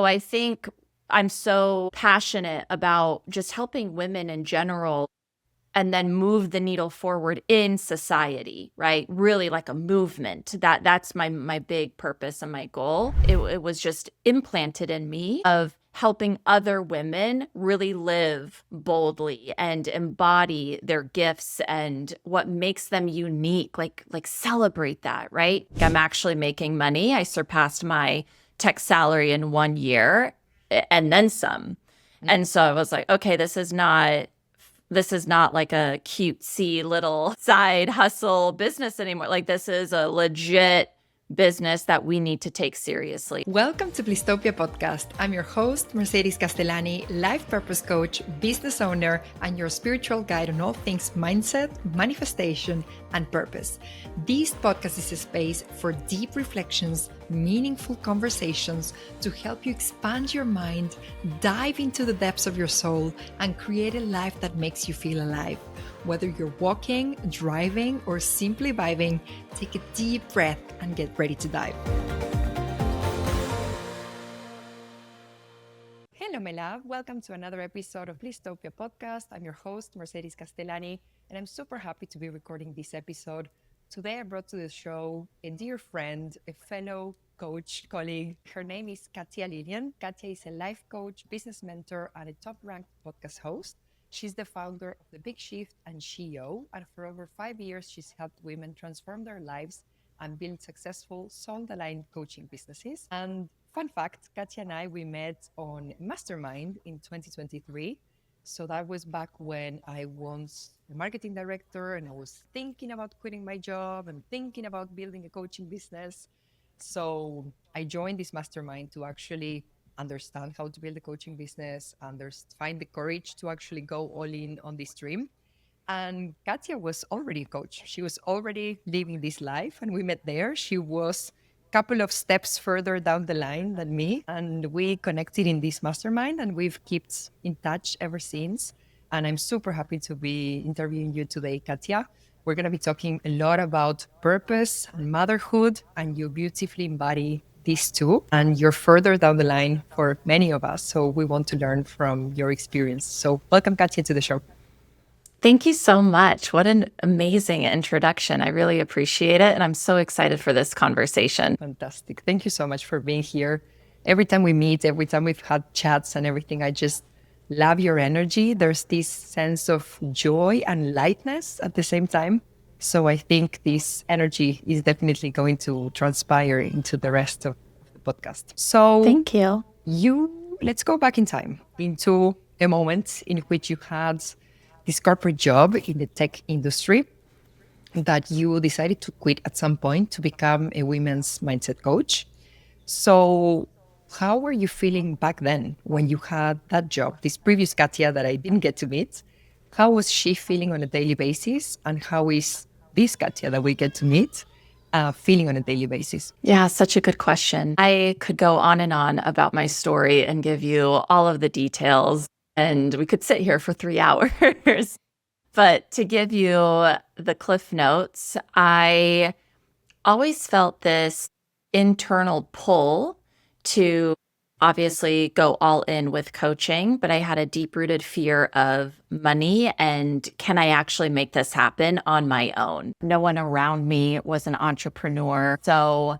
I think I'm so passionate about just helping women in general and then move the needle forward in society, right? Really like a movement. That's my big purpose and my goal. It was just implanted in me of helping other women really live boldly and embody their gifts and what makes them unique. Like celebrate that, right? I'm actually making money. I surpassed my tech salary in 1 year and then some. And so I was like, okay, this is not like a cutesy little side hustle business anymore. Like this is a legit business that we need to take seriously. Welcome to Blisstopia podcast. I'm your host, Mercedes Castellani, life purpose coach, business owner, and your spiritual guide on all things mindset, manifestation, and purpose. This podcast is a space for deep reflections, meaningful conversations to help you expand your mind, dive into the depths of your soul, and create a life that makes you feel alive. Whether you're walking, driving, or simply vibing, take a deep breath and get ready to dive. Hello, my love. Welcome to another episode of Blisstopia podcast. I'm your host, Mercedes Castellani, and I'm super happy to be recording this episode. Today, I brought to the show a dear friend, a fellow coach, colleague. Her name is Katja Lillian. Katya is a life coach, business mentor, and a top-ranked podcast host. She's the founder of The Big Shift and CEO, and for over 5 years, she's helped women transform their lives and build successful, soul-aligned coaching businesses. And fun fact, Katya and I, we met on Mastermind in 2023. So that was back when I was a marketing director and I was thinking about quitting my job and thinking about building a coaching business. So I joined this mastermind to actually understand how to build a coaching business, and find the courage to actually go all in on this dream. And Katya was already a coach. She was already living this life, and we met there. She was a couple of steps further down the line than me, and we connected in this mastermind, and we've kept in touch ever since. And I'm super happy to be interviewing you today, Katya. We're going to be talking a lot about purpose and motherhood, and you beautifully embody these two, and you're further down the line for many of us. So we want to learn from your experience. So welcome, Katya, to the show. Thank you so much. What an amazing introduction. I really appreciate it. And I'm so excited for this conversation. Fantastic. Thank you so much for being here. Every time we meet, every time we've had chats and everything, I just love your energy. There's this sense of joy and lightness at the same time. So I think this energy is definitely going to transpire into the rest of the podcast. So thank you. Let's go back in time into a moment in which you had this corporate job in the tech industry that you decided to quit at some point to become a women's mindset coach. So how were you feeling back then when you had that job, this previous Katya that I didn't get to meet? How was she feeling on a daily basis? And how is this Katya that we get to meet feeling on a daily basis? Yeah, such a good question. I could go on and on about my story and give you all of the details, and we could sit here for 3 hours. But to give you the cliff notes, I always felt this internal pull to obviously go all in with coaching, but I had a deep-rooted fear of money and can I actually make this happen on my own? No one around me was an entrepreneur, so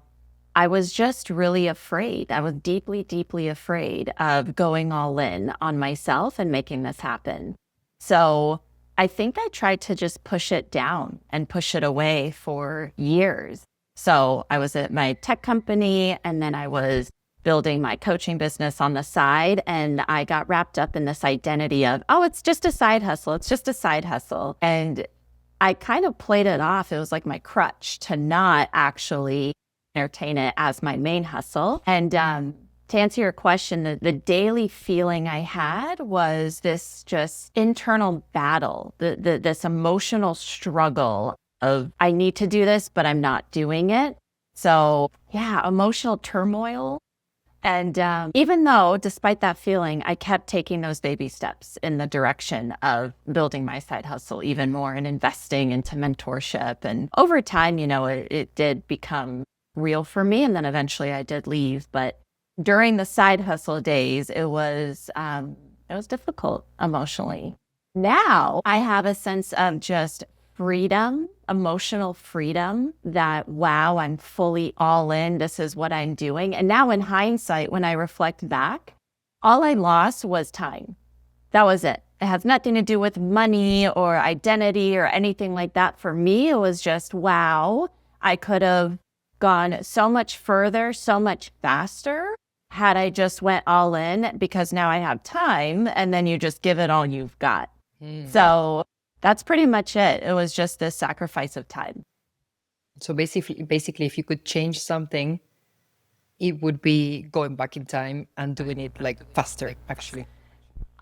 I was just really afraid. I was deeply, deeply afraid of going all in on myself and making this happen. So I think I tried to just push it down and push it away for years. So I was at my tech company and then I was building my coaching business on the side. And I got wrapped up in this identity of, oh, it's just a side hustle. It's just a side hustle. And I kind of played it off. It was like my crutch to not actually entertain it as my main hustle. And to answer your question, the daily feeling I had was this just internal battle, this emotional struggle of I need to do this, but I'm not doing it. So yeah, emotional turmoil. And even though, despite that feeling, I kept taking those baby steps in the direction of building my side hustle even more and investing into mentorship. And over time, it did become real for me. And then eventually I did leave. But during the side hustle days, it was difficult emotionally. Now I have a sense of just freedom, emotional freedom that, wow, I'm fully all in. This is what I'm doing. And now in hindsight, when I reflect back, all I lost was time. That was it. It has nothing to do with money or identity or anything like that. For me, it was just, wow, I could have gone so much further, so much faster had I just went all in, because now I have time, and then you just give it all you've got. So that's pretty much it. It was just this sacrifice of time. So basically, if you could change something, it would be going back in time and doing it like faster, actually.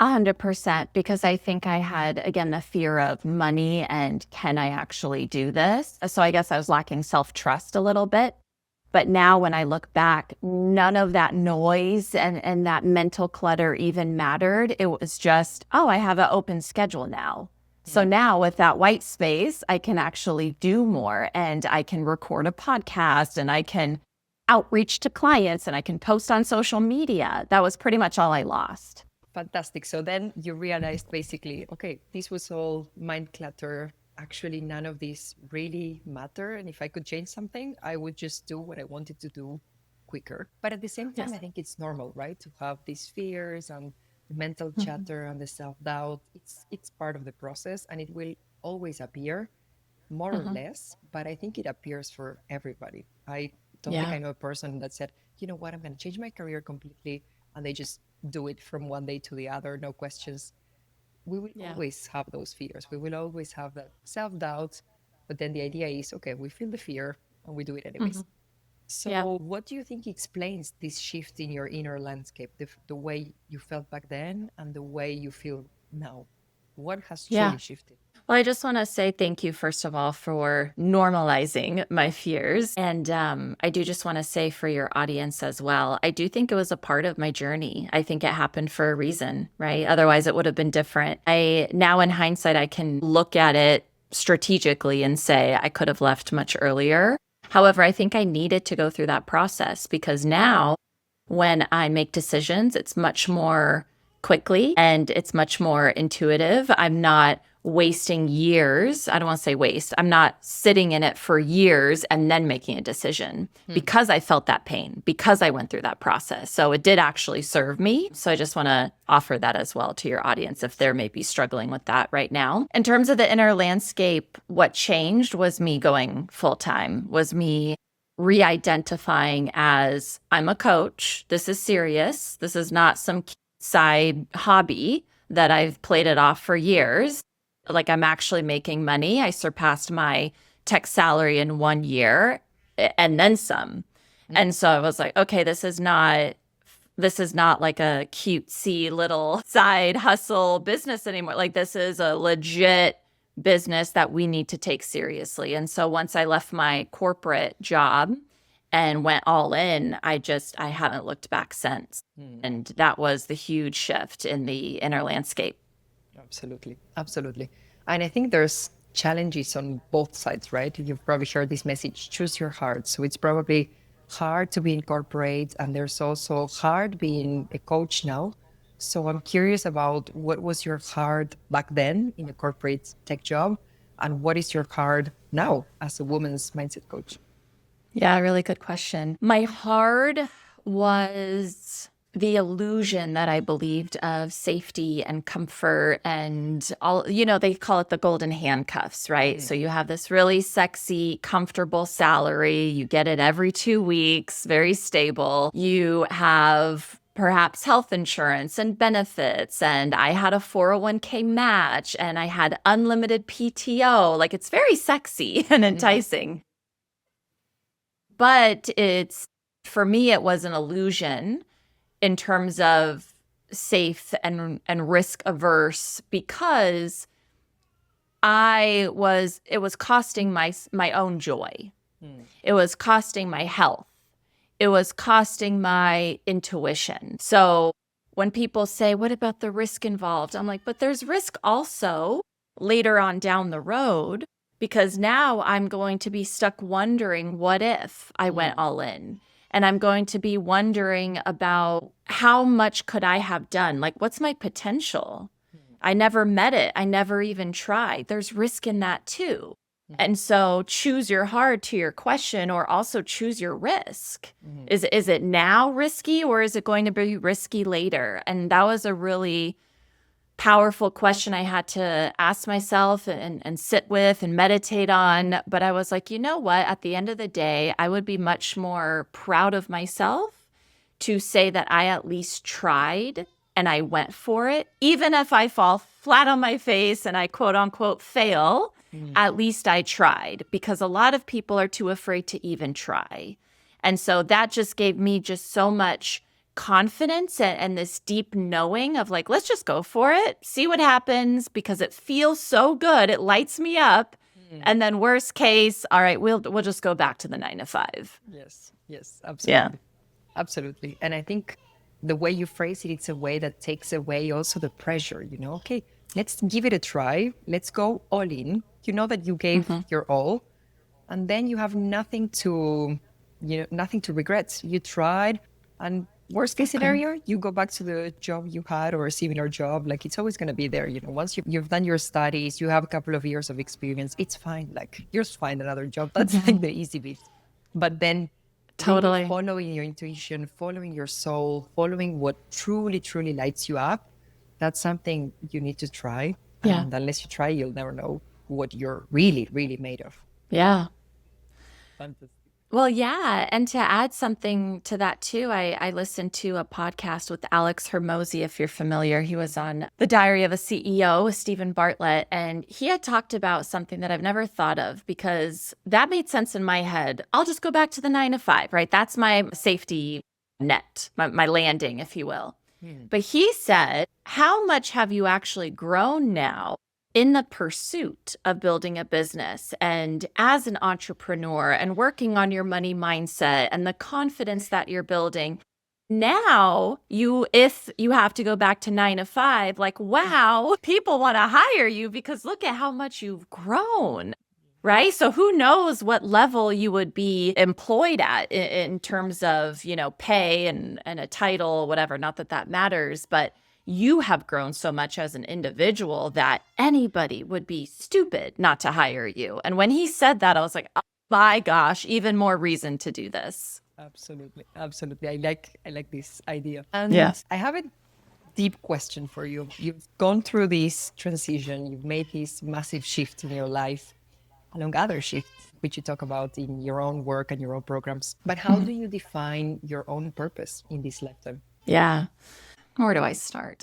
100%, because I think I had, again, the fear of money and can I actually do this? So I guess I was lacking self-trust a little bit. But now when I look back, none of that noise and that mental clutter even mattered. It was just, oh, I have an open schedule now. So now with that white space, I can actually do more, and I can record a podcast, and I can outreach to clients, and I can post on social media. That was pretty much all I lost. Fantastic. So then you realized basically, okay, this was all mind clutter. Actually, none of these really matter. And if I could change something, I would just do what I wanted to do quicker. But at the same time, Yes. I think it's normal, right? To have these fears and the mental chatter and the self-doubt. It's part of the process, and it will always appear more or less, but I think it appears for everybody. I don't think I Yeah. know a person that said, you know what, I'm going to change my career completely, and they just do it from one day to the other, no questions. We will Yeah. always have those fears. We will always have that self doubt. But then the idea is, okay, we feel the fear and we do it anyways. Yeah. So, what do you think explains this shift in your inner landscape, the way you felt back then and the way you feel now? What has Yeah. truly shifted? Well, I just want to say thank you, first of all, for normalizing my fears. And I do just want to say for your audience as well, I do think it was a part of my journey. I think it happened for a reason, right? Otherwise, it would have been different. Now in hindsight, I can look at it strategically and say I could have left much earlier. However, I think I needed to go through that process, because now when I make decisions, it's much more quickly and it's much more intuitive. I'm not wasting years. I don't want to say waste. I'm not sitting in it for years and then making a decision, because I felt that pain, because I went through that process. So it did actually serve me. So I just want to offer that as well to your audience if they're maybe struggling with that right now. In terms of the inner landscape, what changed was me going full time, was me re-identifying as, I'm a coach. This is serious. This is not some side hobby that I've played it off for years. Like, I'm actually making money. I surpassed my tech salary in 1 year and then some. And so I was like, okay, this is not like a cutesy little side hustle business anymore. Like, this is a legit business that we need to take seriously. And so once I left my corporate job and went all in, I haven't looked back since. And that was the huge shift in the inner landscape. Absolutely. Absolutely. And I think there's challenges on both sides, right? You've probably heard this message, choose your heart. So it's probably hard to be in corporate, and there's also hard being a coach now. So I'm curious about what was your hard back then in a corporate tech job, and what is your hard now as a woman's mindset coach? Yeah, really good question. My hard was the illusion that I believed of safety and comfort and all, they call it the golden handcuffs, right? So you have this really sexy, comfortable salary. You get it every 2 weeks, very stable. You have perhaps health insurance and benefits. And I had a 401k match, and I had unlimited PTO. Like, it's very sexy and enticing. But for me, it was an illusion in terms of safe and risk averse, because it was costing my own joy. It was costing my health. It was costing my intuition. So when people say, what about the risk involved? I'm like, but there's risk also later on down the road, because now I'm going to be stuck wondering, what if I went all in? And I'm going to be wondering about how much could I have done? Like, what's my potential? I never met it. I never even tried. There's risk in that too. And so choose your heart to your question, or also choose your risk. Is it now risky, or is it going to be risky later? And that was a really powerful question I had to ask myself and sit with and meditate on. But I was like, you know what? At the end of the day, I would be much more proud of myself to say that I at least tried and I went for it. Even if I fall flat on my face and I quote unquote fail, at least I tried, because a lot of people are too afraid to even try. And so that just gave me just so much confidence and this deep knowing of like, let's just go for it, see what happens, because it feels so good. It lights me up. And then worst case, all right, we'll just go back to the 9 to 5. Yes, absolutely. Absolutely. And I think the way you phrase it, it's a way that takes away also the pressure, okay, let's give it a try. Let's go all in. You know that you gave your all, and then you have nothing to regret. You tried, and worst case scenario, you go back to the job you had or a similar job. Like, it's always going to be there. Once you've done your studies, you have a couple of years of experience, it's fine. Like, you'll find another job. That's like the easy bit. But then Totally. really following your intuition, following your soul, following what truly, truly lights you up, that's something you need to try. Yeah. And unless you try, you'll never know what you're really, really made of. Yeah. Fantastic. Well, yeah. And to add something to that too, I listened to a podcast with Alex Hermosi, if you're familiar. He was on The Diary of a CEO with Stephen Bartlett, and he had talked about something that I've never thought of, because that made sense in my head. I'll just go back to the 9 to 5, right? That's my safety net, my landing, if you will. But he said, how much have you actually grown now in the pursuit of building a business and as an entrepreneur and working on your money mindset and the confidence that you're building? Now, if you have to go back to 9 to 5, like, wow, people want to hire you because look at how much you've grown. Right? So who knows what level you would be employed at in terms of, pay and a title, whatever. Not that that matters, but you have grown so much as an individual that anybody would be stupid not to hire you. And when he said that, I was like, oh my gosh, even more reason to do this. Absolutely. I like this idea. And Yeah. I have a deep question for you. You've gone through this transition. You've made this massive shift in your life, along other shifts, which you talk about in your own work and your own programs. But how do you define your own purpose in this lifetime? Yeah. Where do I start?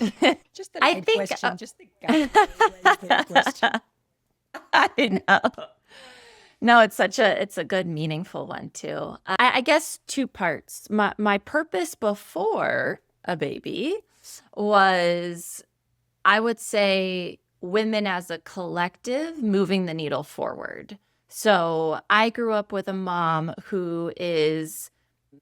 Just a light question, just a question. I know. No, it's a good, meaningful one too. I guess 2 parts. My purpose before a baby was, I would say, women as a collective moving the needle forward. So I grew up with a mom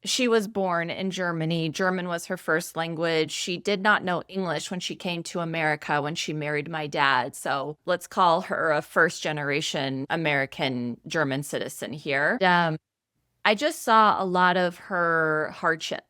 she was born in Germany. German was her first language. She did not know English when she came to America when she married my dad. So let's call her a first generation American German citizen here. I just saw a lot of her hardship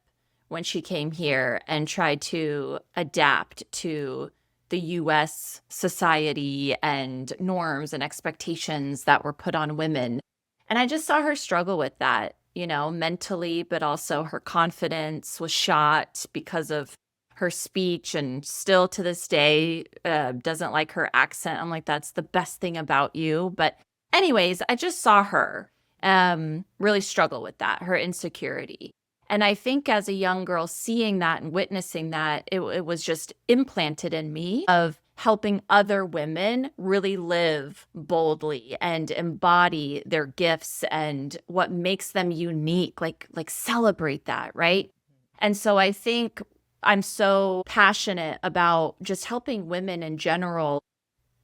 when she came here and tried to adapt to the US society and norms and expectations that were put on women. And I just saw her struggle with that, mentally, but also her confidence was shot because of her speech, and still to this day doesn't like her accent. I'm like, that's the best thing about you. But anyways, I just saw her really struggle with that, her insecurity. And I think as a young girl, seeing that and witnessing that, it was just implanted in me of helping other women really live boldly and embody their gifts and what makes them unique, like celebrate that, right? And so I think I'm so passionate about just helping women in general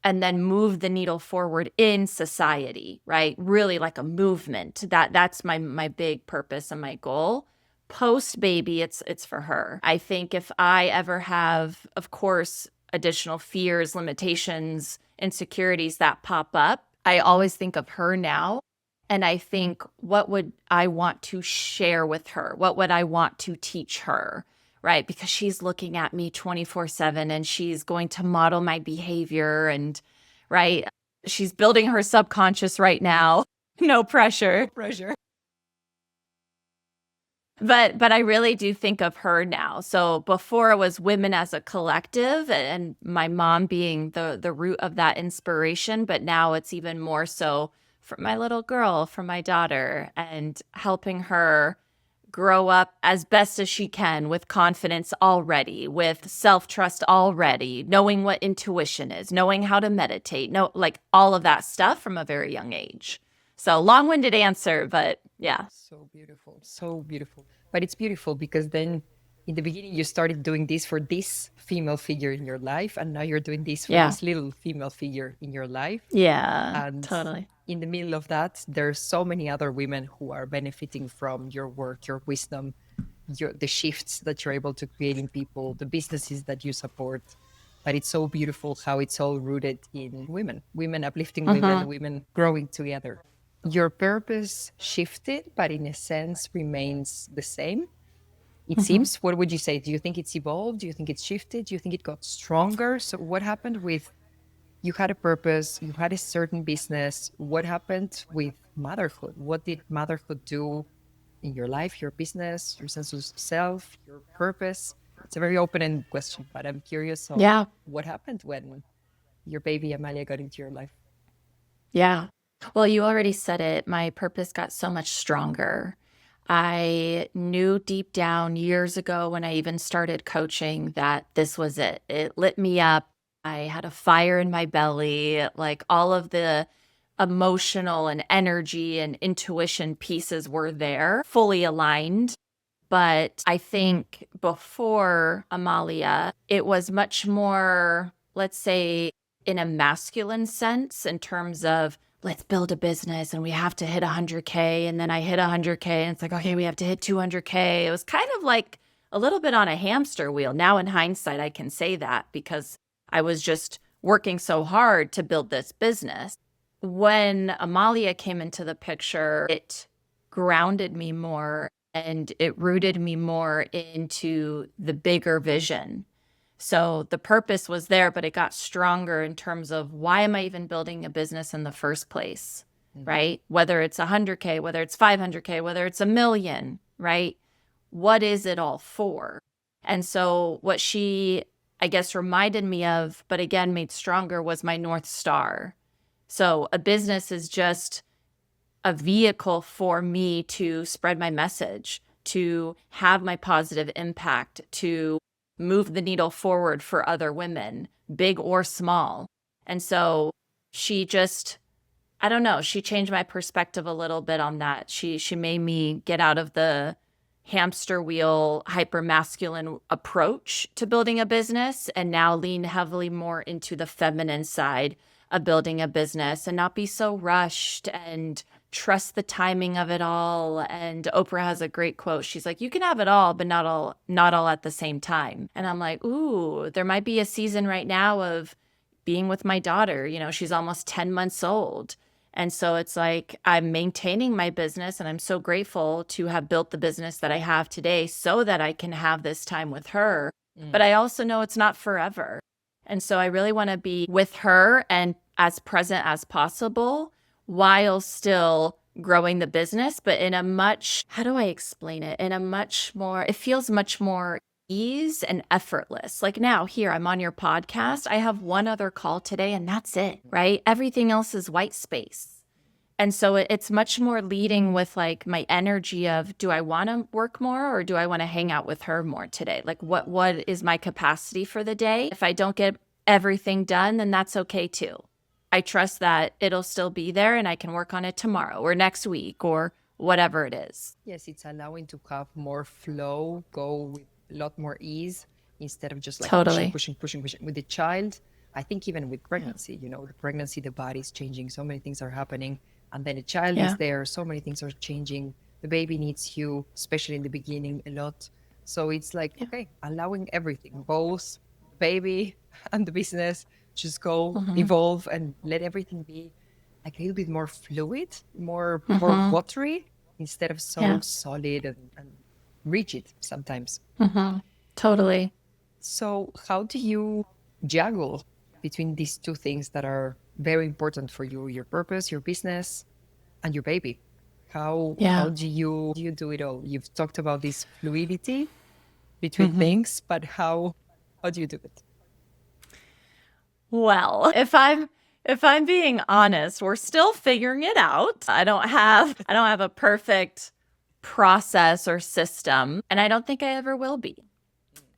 and then move the needle forward in society, right? Really like a movement. That's my big purpose and my goal. Post baby, it's for her. I think if I ever have, of course, additional fears, limitations, insecurities that pop up, I always think of her now And I think, what would I want to share with her? What would I want to teach her? Right? Because she's looking at me 24/7 and she's going to model my behavior and, right? She's building her subconscious right now. No pressure. Pressure. But I really do think of her now. So before it was women as a collective and my mom being the root of that inspiration, but now it's even more so for my little girl, for my daughter, and helping her grow up as best as she can with confidence already, with self-trust already, knowing what intuition is, knowing how to meditate, like all of that stuff from a very young age. So long-winded answer, but yeah. So beautiful. So beautiful. But it's beautiful because then in the beginning you started doing this for this female figure in your life, and now you're doing this for Yeah. this little female figure in your life. Yeah, And totally. in the middle of that, there's so many other women who are benefiting from your work, your wisdom, the shifts that you're able to create in people, the businesses that you support. But it's so beautiful how it's all rooted in women uplifting women, women growing together. Your purpose shifted, but in a sense remains the same. It seems. What would you say? Do you think it's evolved? Do you think it's shifted? Do you think it got stronger? So what happened with, you had a purpose, you had a certain business. What happened with motherhood? What did motherhood do in your life, your business, your sense of self, your purpose? It's a very open-ended question, but I'm curious on Yeah. what happened when your baby Amalia got into your life. Yeah. Well, you already said it. My purpose got so much stronger. I knew deep down years ago when I even started coaching that this was it. It lit me up. I had a fire in my belly, like all of the emotional and energy and intuition pieces were there, fully aligned. But I think before Amalia, it was much more, let's say, in a masculine sense, in terms of let's build a business and we have to hit 100K. And then I hit 100K and it's like, okay, we have to hit 200K. It was kind of like a little bit on a hamster wheel. Now in hindsight, I can say that because I was just working so hard to build this business. When Amalia came into the picture, it grounded me more and it rooted me more into the bigger vision. So the purpose was there, but it got stronger in terms of why am I even building a business in the first place, right? Whether it's 100K, whether it's 500K, whether it's 1 million, right? What is it all for? And so what she, I guess, reminded me of, but again, made stronger, was my North Star. So a business is just a vehicle for me to spread my message, to have my positive impact, to move the needle forward for other women, big or small. And so she just, I don't know, she changed my perspective a little bit on that. She made me get out of the hamster wheel, hyper masculine approach to building a business and now lean heavily more into the feminine side of building a business and not be so rushed and trust the timing of it all. And Oprah has a great quote. She's like, you can have it all, but not all at the same time. And I'm like, ooh, there might be a season right now of being with my daughter. You know, she's almost 10 months old. And so it's like I'm maintaining my business and I'm so grateful to have built the business that I have today so that I can have this time with her. But I also know it's not forever. And so I really want to be with her and as present as possible while still growing the business, but in a much, how do I explain it? In a much more, it feels much more ease and effortless. Like now here, I'm on your podcast. I have one other call today and that's it, right? Everything else is white space. And so it's much more leading with like my energy of, do I want to work more or do I want to hang out with her more today? Like what is my capacity for the day? If I don't get everything done, then that's okay too. I trust that it'll still be there and I can work on it tomorrow or next week or whatever it is. Yes, it's allowing to have more flow, go with a lot more ease instead of just like Totally. pushing. With the child, I think even with pregnancy, you know, the pregnancy, the body's changing, so many things are happening. And then the child is there, so many things are changing. The baby needs you, especially in the beginning, a lot. So it's like, okay, allowing everything, both baby and the business, just go evolve and let everything be. like a little bit more fluid, more Mm-hmm. watery instead of so Yeah. solid and rigid sometimes. Mm-hmm. Totally. So how do you juggle between these two things that are very important for you, your purpose, your business, and your baby? How Yeah. do you do it all? You've talked about this fluidity between Mm-hmm. things, but how do you do it? Well, if I'm being honest, we're still figuring it out. I don't have a perfect process or system, and I don't think I ever will be.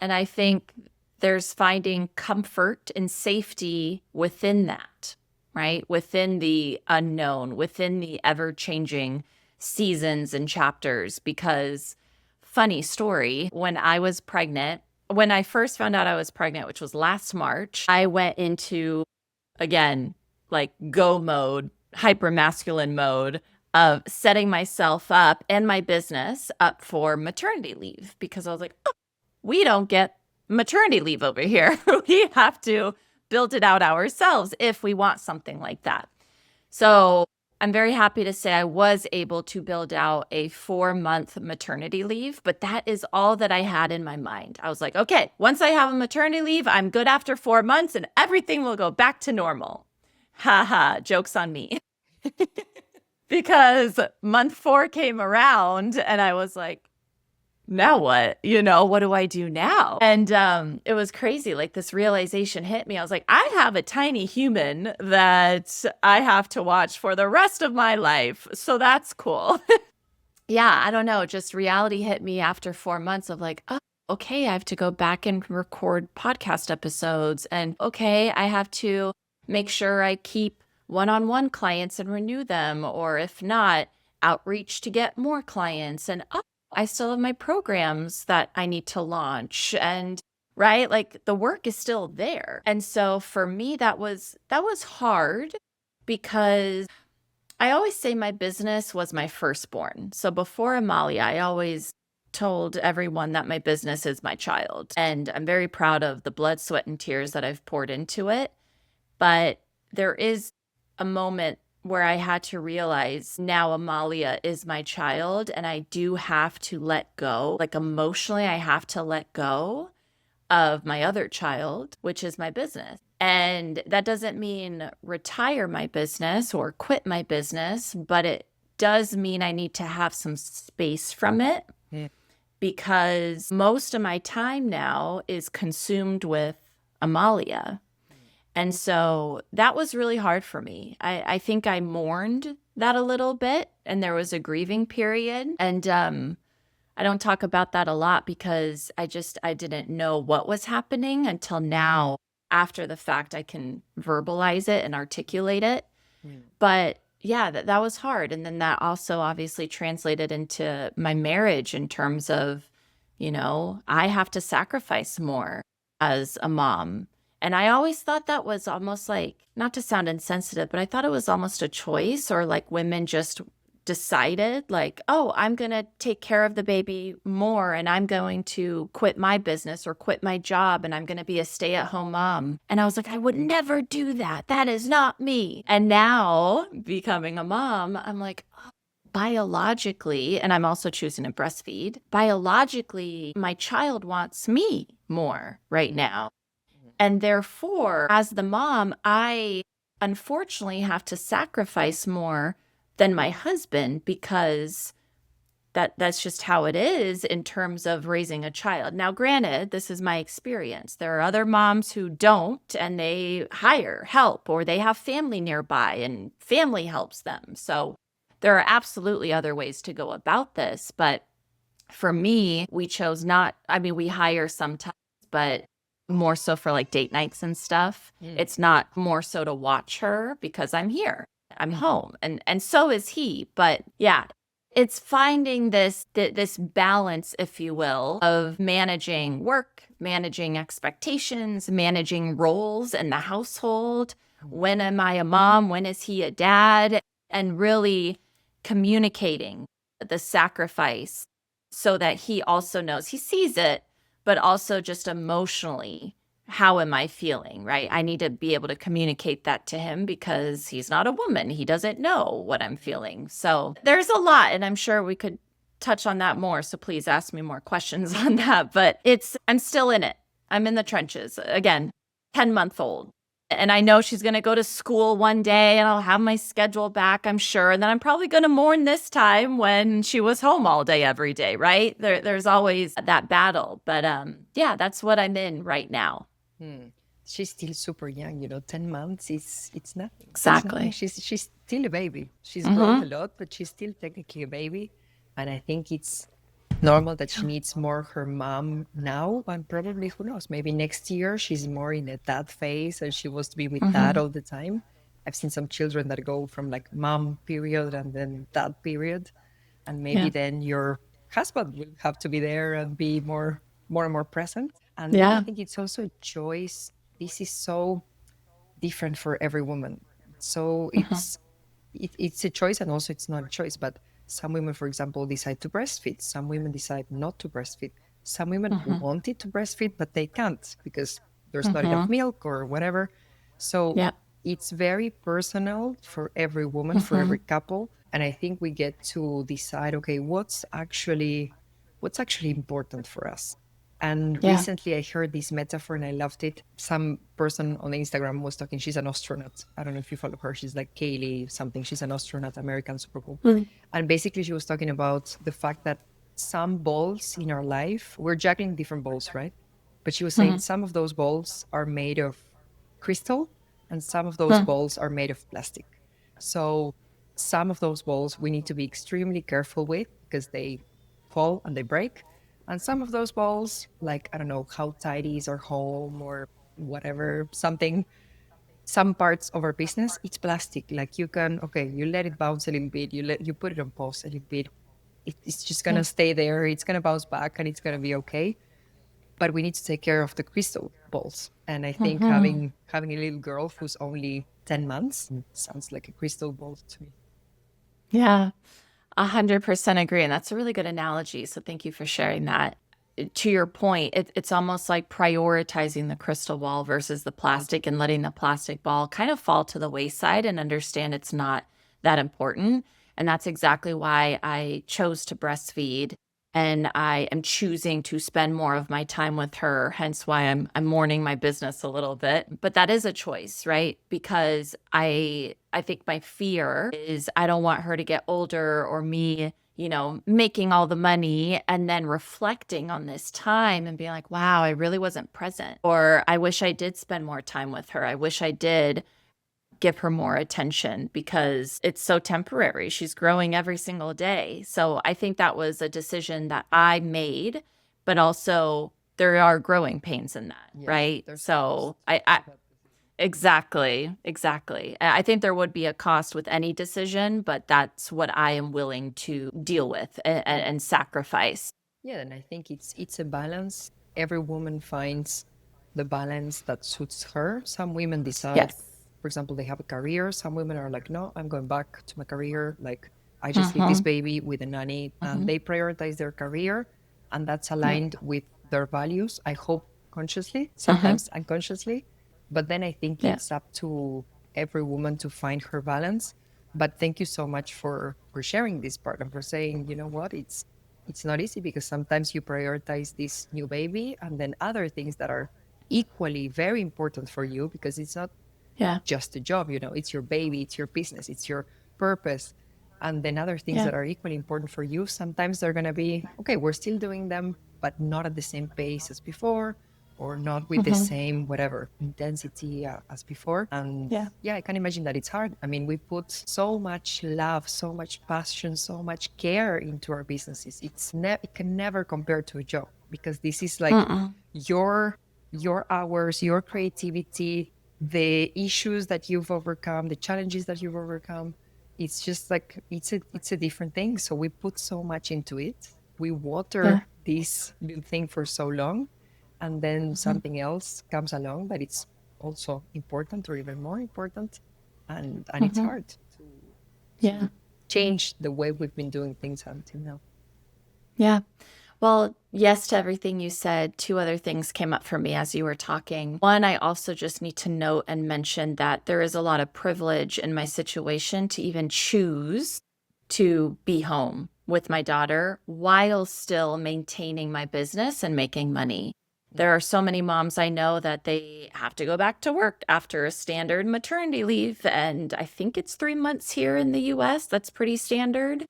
And I think there's finding comfort and safety within that, right? Within the unknown, within the ever-changing seasons and chapters. Because, funny story, when I first found out I was pregnant, which was last March, I went into, again, like go mode, hyper masculine mode of setting myself up and my business up for maternity leave because I was like, oh, we don't get maternity leave over here. We have to build it out ourselves if we want something like that. So I'm very happy to say I was able to build out a 4-month maternity leave, but that is all that I had in my mind. I was like, okay, once I have a maternity leave, I'm good after 4 months and everything will go back to normal. Haha, joke's on me. Because month 4 came around and I was like, now what? What do I do now? And it was crazy. Like this realization hit me. I was like, I have a tiny human that I have to watch for the rest of my life. So that's cool. Yeah, I don't know. Just reality hit me after 4 months of like, oh, okay, I have to go back and record podcast episodes. And okay, I have to make sure I keep one-on-one clients and renew them. Or if not, outreach to get more clients. And oh, I still have my programs that I need to launch. And right, like the work is still there. And so for me, that was hard because I always say my business was my firstborn. So before Amalia, I always told everyone that my business is my child. And I'm very proud of the blood, sweat, and tears that I've poured into it. But there is a moment where I had to realize now Amalia is my child and I do have to let go. Like emotionally, I have to let go of my other child, which is my business. And that doesn't mean retire my business or quit my business, but it does mean I need to have some space from it Yeah. because most of my time now is consumed with Amalia. And so that was really hard for me. I think I mourned that a little bit and there was a grieving period. And I don't talk about that a lot because I didn't know what was happening until now. After the fact, I can verbalize it and articulate it. Yeah. But yeah, that was hard. And then that also obviously translated into my marriage in terms of, I have to sacrifice more as a mom. And I always thought that was almost like, not to sound insensitive, but I thought it was almost a choice or like women just decided like, oh, I'm going to take care of the baby more and I'm going to quit my business or quit my job and I'm going to be a stay-at-home mom. And I was like, I would never do that. That is not me. And now becoming a mom, I'm like, oh, biologically, and I'm also choosing to breastfeed, biologically, my child wants me more right now. And therefore, as the mom, I unfortunately have to sacrifice more than my husband because that's just how it is in terms of raising a child. Now, granted, this is my experience. There are other moms who don't and they hire help or they have family nearby and family helps them. So there are absolutely other ways to go about this. But for me, we chose not, I mean, we hire sometimes, but more so for like date nights and stuff. It's not more so to watch her because I'm here. I'm home and so is he. But yeah, it's finding this balance, if you will, of managing work, managing expectations, managing roles in the household. When am I a mom? When is he a dad? And really communicating the sacrifice so that he also knows he sees it, but also just emotionally how am I feeling, right? I need to be able to communicate that to him because he's not a woman. He doesn't know what I'm feeling. So there's a lot, and I'm sure we could touch on that more. So please ask me more questions on that. But I'm still in it. I'm in the trenches. Again, 10-month-old. And I know she's going to go to school one day and I'll have my schedule back, I'm sure. And then I'm probably going to mourn this time when she was home all day, every day, right? There's always that battle. But yeah, that's what I'm in right now. She's still super young, 10 months it's nothing. Exactly. She's still a baby. She's grown a lot, but she's still technically a baby. And I think it's normal that she needs more her mom now, and probably, who knows, maybe next year she's more in a dad phase and she wants to be with dad all the time. I've seen some children that go from like mom period and then dad period, and maybe then your husband will have to be there and be more and more present. And then I think it's also a choice. This is so different for every woman. So it's a choice, and also it's not a choice. But some women, for example, decide to breastfeed. Some women decide not to breastfeed. Some women wanted to breastfeed, but they can't because there's not enough milk or whatever. So it's very personal for every woman, for every couple. And I think we get to decide, okay, what's actually important for us. And recently I heard this metaphor and I loved it. Some person on Instagram was talking, she's an astronaut. I don't know if you follow her. She's like Kaylee something. She's an astronaut, American, super cool. And basically she was talking about the fact that some balls in our life, we're juggling different balls, right? But she was saying some of those balls are made of crystal and some of those balls are made of plastic. So some of those balls we need to be extremely careful with because they fall and they break. And some of those balls, like, I don't know, how tidy is our home or whatever, some parts of our business, it's plastic. Like you let it bounce a little bit, you put it on pause a little bit. It's just going to stay there. It's going to bounce back and it's going to be okay. But we need to take care of the crystal balls. And I think having a little girl who's only 10 months sounds like a crystal ball to me. Yeah. 100% agree. And that's a really good analogy. So thank you for sharing that. To your point, it's almost like prioritizing the crystal ball versus the plastic and letting the plastic ball kind of fall to the wayside and understand it's not that important. And that's exactly why I chose to breastfeed. And I am choosing to spend more of my time with her, hence why I'm mourning my business a little bit. But that is a choice, right? Because I think my fear is I don't want her to get older or me, making all the money and then reflecting on this time and being like, wow, I really wasn't present. Or I wish I did spend more time with her. I wish I did give her more attention because it's so temporary. She's growing every single day. So I think that was a decision that I made, but also there are growing pains in that, right? So exactly. I think there would be a cost with any decision, but that's what I am willing to deal with and sacrifice. Yeah, and I think it's a balance. Every woman finds the balance that suits her. Some women decide, for example, they have a career. Some women are like, no, I'm going back to my career. Like, I just leave this baby with a nanny, and they prioritize their career, and that's aligned with their values. I hope consciously, sometimes unconsciously. But then I think it's up to every woman to find her balance. But thank you so much for sharing this part and for saying, you know what, it's not easy because sometimes you prioritize this new baby and then other things that are equally very important for you because it's not just a job, it's your baby, it's your business, it's your purpose. And then other things that are equally important for you, sometimes they're going to be, okay, we're still doing them, but not at the same pace as before or not with the same, whatever, intensity as before. And I can imagine that it's hard. I mean, we put so much love, so much passion, so much care into our businesses. It can never compare to a job because this is like your hours, your creativity, the issues that you've overcome, the challenges that you've overcome. It's just like, it's a different thing. So we put so much into it. We water this little thing for so long. And then something else comes along that it's also important or even more important. And it's hard to change the way we've been doing things until now. Yeah. Well, yes to everything you said. Two other things came up for me as you were talking. One, I also just need to note and mention that there is a lot of privilege in my situation to even choose to be home with my daughter while still maintaining my business and making money. There are so many moms I know that they have to go back to work after a standard maternity leave. And I think it's 3 months here in the US. That's pretty standard,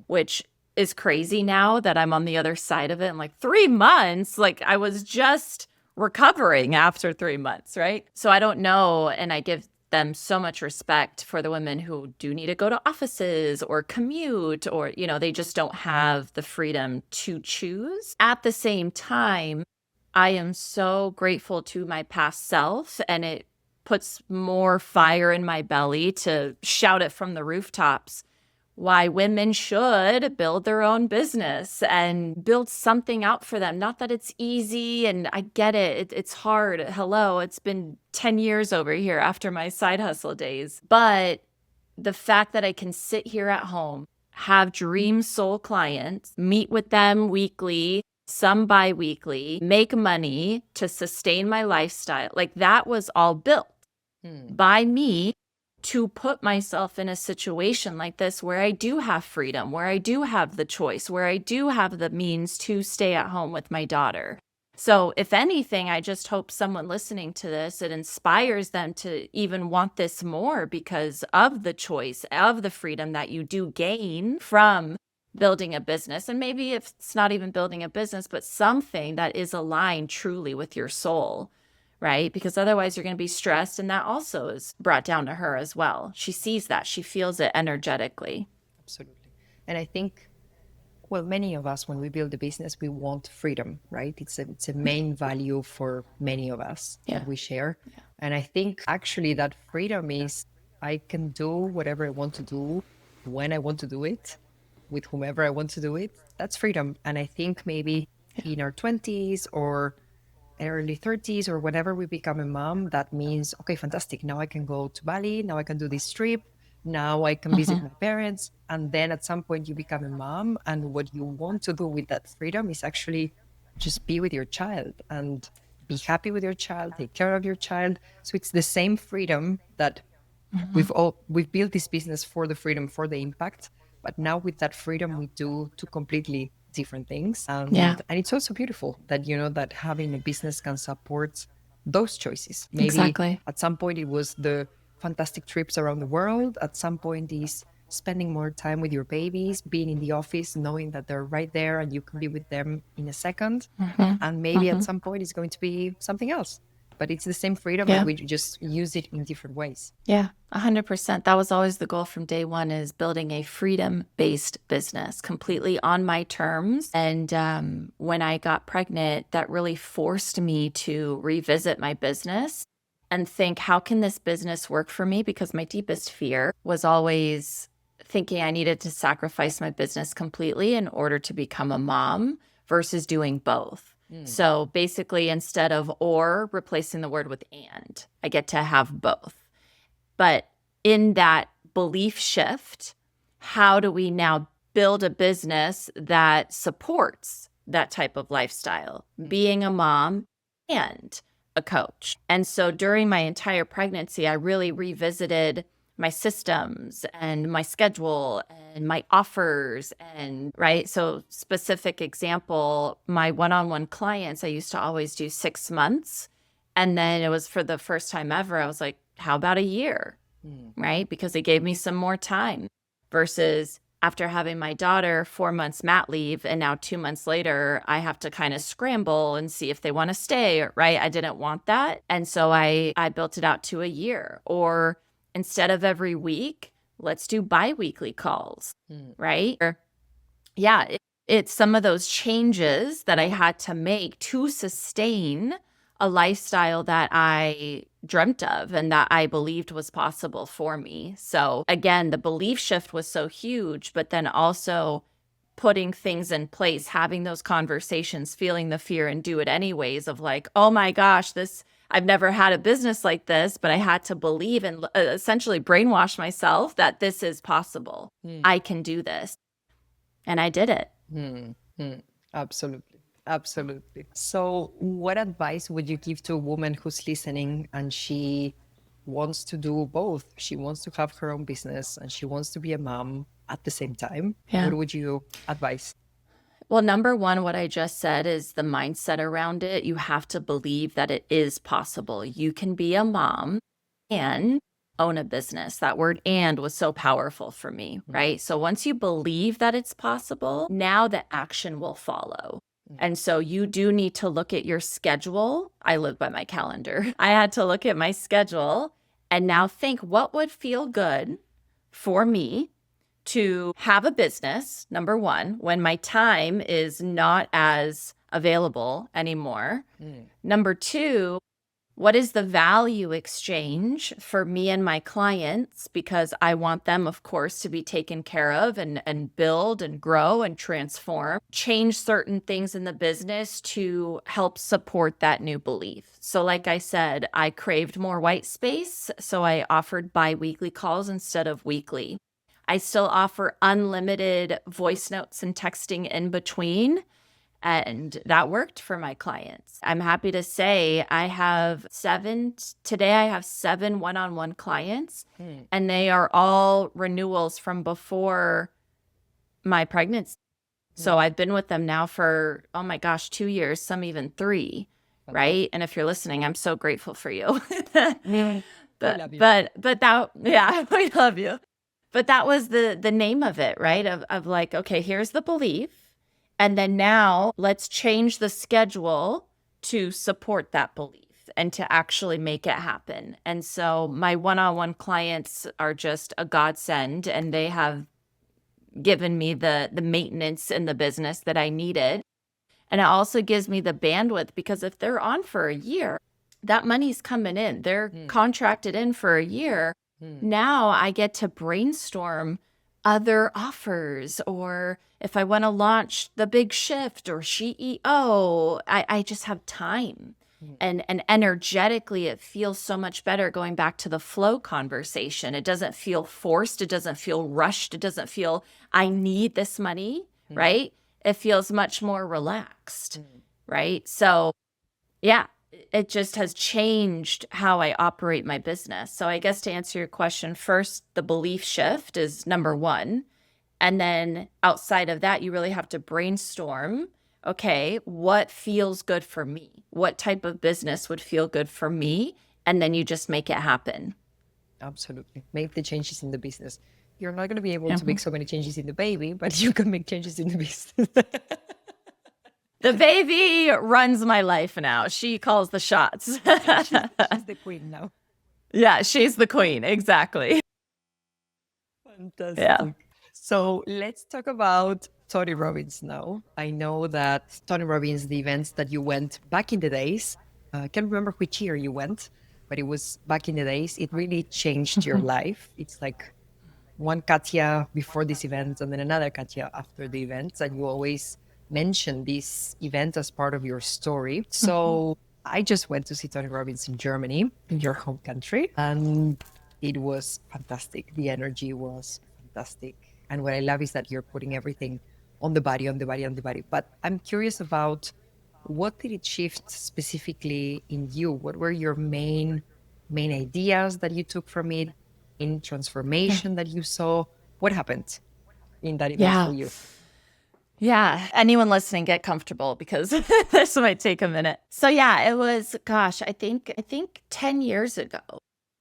which is crazy now that I'm on the other side of it. I'm like, 3 months? Like I was just recovering after 3 months, right? So I don't know. And I give them so much respect for the women who do need to go to offices or commute or, they just don't have the freedom to choose. At the same time, I am so grateful to my past self, and it puts more fire in my belly to shout it from the rooftops why women should build their own business and build something out for them. Not that it's easy, and I get it. It's hard. Hello, it's been 10 years over here after my side hustle days. But the fact that I can sit here at home, have dream soul clients, meet with them weekly, some bi-weekly, make money to sustain my lifestyle, like that was all built by me to put myself in a situation like this where I do have freedom, where I do have the choice, where I do have the means to stay at home with my daughter. So if anything, I just hope someone listening to this, it inspires them to even want this more because of the choice, of the freedom that you do gain from building a business. And maybe if it's not even building a business, but something that is aligned truly with your soul. Right? Because otherwise you're going to be stressed. And that also is brought down to her as well. She sees that. She feels it energetically. Absolutely. And I think, well, many of us, when we build a business, we want freedom, right? It's a main value for many of us that we share. Yeah. And I think actually that freedom is I can do whatever I want to do when I want to do it, with whomever I want to do it. That's freedom. And I think maybe in our 20s or early 30s or whenever we become a mom, that means, okay, fantastic. Now I can go to Bali. Now I can do this trip. Now I can visit my parents. And then at some point you become a mom. And what you want to do with that freedom is actually just be with your child and be happy with your child, take care of your child. So it's the same freedom that we've built this business for the freedom, for the impact. But now with that freedom, we do two completely different things. And it's also beautiful that, that having a business can support those choices. Maybe at some point it was the fantastic trips around the world. At some point is spending more time with your babies, being in the office, knowing that they're right there and you can be with them in a second. And maybe at some point it's going to be something else. But it's the same freedom and we just use it in different ways. Yeah, 100%. That was always the goal from day one, is building a freedom-based business completely on my terms. And when I got pregnant, that really forced me to revisit my business and think, how can this business work for me? Because my deepest fear was always thinking I needed to sacrifice my business completely in order to become a mom versus doing both. So basically, instead of or, replacing the word with and, I get to have both. But in that belief shift, how do we now build a business that supports that type of lifestyle, being a mom and a coach? And so during my entire pregnancy, I really revisited my systems and my schedule and my offers and right. So specific example, my one-on-one clients, I used to always do 6 months. And then it was for the first time ever, I was like, how about a year? Right? Because it gave me some more time versus after having my daughter 4 months mat leave. And now 2 months later, I have to kind of scramble and see if they want to stay. Right. I didn't want that. And so I built it out to a year. Or instead of every week, let's do bi-weekly calls, right? Or, it's some of those changes that I had to make to sustain a lifestyle that I dreamt of and that I believed was possible for me. So again, the belief shift was so huge, but then also putting things in place, having those conversations, feeling the fear and do it anyways of like, oh my gosh, I've never had a business like this, but I had to believe and essentially brainwash myself that this is possible. I can do this. And I did it. Absolutely. Absolutely. So, what advice would you give to a woman who's listening and she wants to do both? She wants to have her own business and she wants to be a mom at the same time. Yeah. What would you advise? Well, number one, what I just said is the mindset around it. You have to believe that it is possible. You can be a mom and own a business. That word "and" was so powerful for me, right? So once you believe that it's possible, now the action will follow. And so you do need to look at your schedule. I live by my calendar. I had to look at my schedule and now think what would feel good for me to have a business, number one, when my time is not as available anymore. Number two, what is the value exchange for me and my clients? Because I want them, of course, to be taken care of and build and grow and transform, change certain things in the business to help support that new belief. So like I said, I craved more white space, so I offered bi-weekly calls instead of weekly. I still offer unlimited voice notes and texting in between. And that worked for my clients. I'm happy to say I have today I have 7 one-on-one clients, and they are all renewals from before my pregnancy. So I've been with them now for, oh my gosh, 2 years, some even 3, right? And if you're listening, I'm so grateful for you. love you. But that, yeah, we love you. But that was the name of it, right? Of like, okay, here's the belief. And then now let's change the schedule to support that belief and to actually make it happen. And so my one-on-one clients are just a godsend, and they have given me the maintenance in the business that I needed. And it also gives me the bandwidth, because if they're on for a year, that money's coming in. They're contracted in for a year. Now I get to brainstorm other offers, or if I want to launch the big shift or CEO, I just have time. And energetically, it feels so much better, going back to the flow conversation. It doesn't feel forced. It doesn't feel rushed. It doesn't feel, I need this money, right? It feels much more relaxed, right? So yeah, it just has changed how I operate my business. So I guess to answer your question, first, the belief shift is number one. And then outside of that, you really have to brainstorm, okay, what feels good for me? What type of business would feel good for me? And then you just make it happen. Absolutely. Make the changes in the business. You're not going to be able to make so many changes in the baby, but you can make changes in the business. The baby runs my life now. She calls the shots. She's the queen now. Yeah, she's the queen. Exactly. Fantastic. Yeah. So let's talk about Tony Robbins now. I know that Tony Robbins, the events that you went back in the days, I can't remember which year you went, but it was back in the days. It really changed your life. It's like one Katya before this event and then another Katya after the event. And you always mention this event as part of your story. So I just went to see Tony Robbins in Germany, in your home country, and it was fantastic. The energy was fantastic. And what I love is that you're putting everything on the body, on the body, on the body. But I'm curious about, what did it shift specifically in you? What were your main ideas that you took from it, in transformation that you saw? What happened in that event for you? Yeah. Anyone listening, get comfortable, because this might take a minute. So yeah, it was, gosh, I think 10 years ago.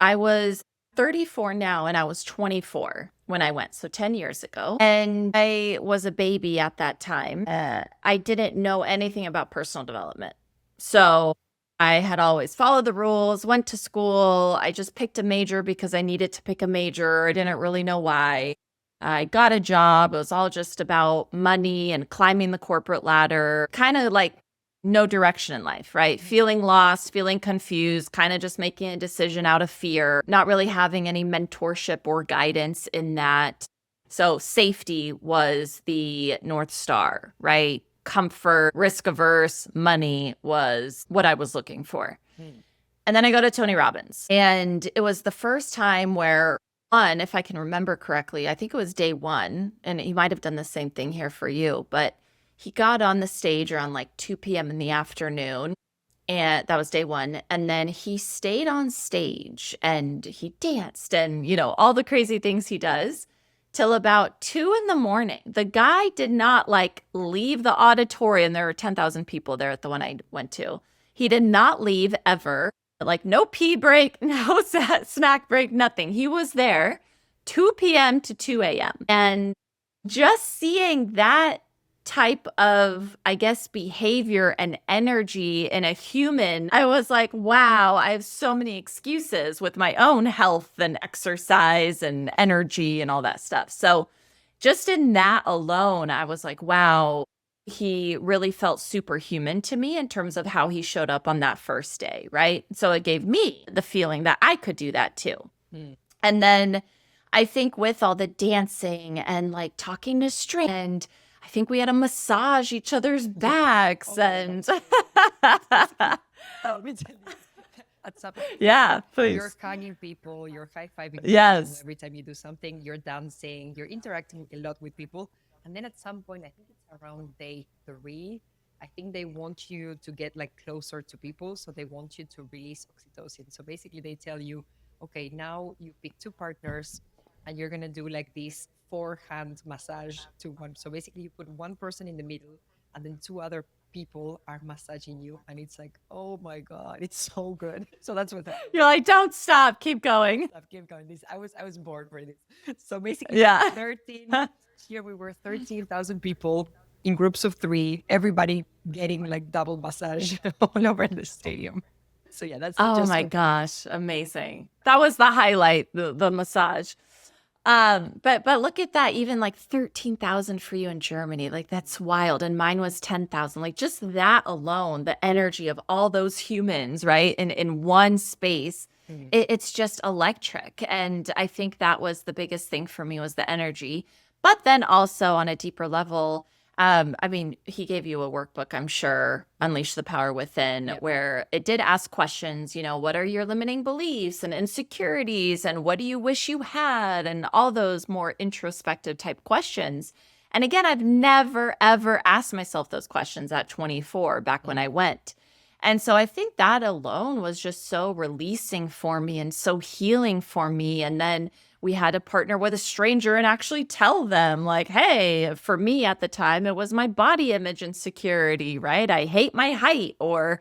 I was 34 now, and I was 24 when I went. So 10 years ago. And I was a baby at that time. I didn't know anything about personal development. So I had always followed the rules, went to school. I just picked a major because I needed to pick a major. I didn't really know why. I got a job. It was all just about money and climbing the corporate ladder, kind of like no direction in life, right? Feeling lost, feeling confused, kind of just making a decision out of fear, not really having any mentorship or guidance in that. So safety was the North Star, right? Comfort, risk averse, money was what I was looking for. And then I go to Tony Robbins, and it was the first time where, if I can remember correctly, I think it was day one, and he might have done the same thing here for you, but he got on the stage around like 2 p.m. in the afternoon. And that was day one. And then he stayed on stage and he danced and, all the crazy things he does till about 2 in the morning. The guy did not like leave the auditorium. There were 10,000 people there at the one I went to. He did not leave ever. Like no pee break, no snack break, nothing. He was there 2 p.m. to 2 a.m. And just seeing that type of, I guess, behavior and energy in a human, I was like, wow, I have so many excuses with my own health and exercise and energy and all that stuff. So just in that alone, I was like, wow, he really felt superhuman to me in terms of how he showed up on that first day, right? So it gave me the feeling that I could do that too. And then I think with all the dancing and like talking to strangers, and I think we had to massage each other's backs and Let me tell you. At some point, yeah, you're please. hugging people, you're high-fiving Yes. people every time you do something, you're dancing, you're interacting a lot with people. And then at some point, I think it's around day 3, I think they want you to get like closer to people. So they want you to release oxytocin. So basically they tell you, okay, now you pick 2 partners and you're going to do like this 4-hand massage to one. So basically you put one person in the middle and then 2 other people are massaging you. And it's like, oh my God, it's so good. So that's what You're like, don't stop, keep going. I keep going. I was bored for this. So basically, Yeah. 13. Here we were 13,000 people in groups of 3. Everybody getting like double massage all over the stadium. So yeah, that's Oh just my what- gosh, amazing. That was the highlight, the massage. But look at that, even like 13,000 for you in Germany. Like that's wild. And mine was 10,000. Like just that alone, the energy of all those humans, right? In one space, it's just electric. And I think that was the biggest thing for me was the energy. But then also on a deeper level, I mean, he gave you a workbook, I'm sure, Unleash the Power Within, Yep. where it did ask questions, what are your limiting beliefs and insecurities and what do you wish you had and all those more introspective type questions. And again, I've never, ever asked myself those questions at 24 back when I went. And so I think that alone was just so releasing for me and so healing for me. And then we had to partner with a stranger and actually tell them like, hey, for me at the time, it was my body image insecurity, right? I hate my height, or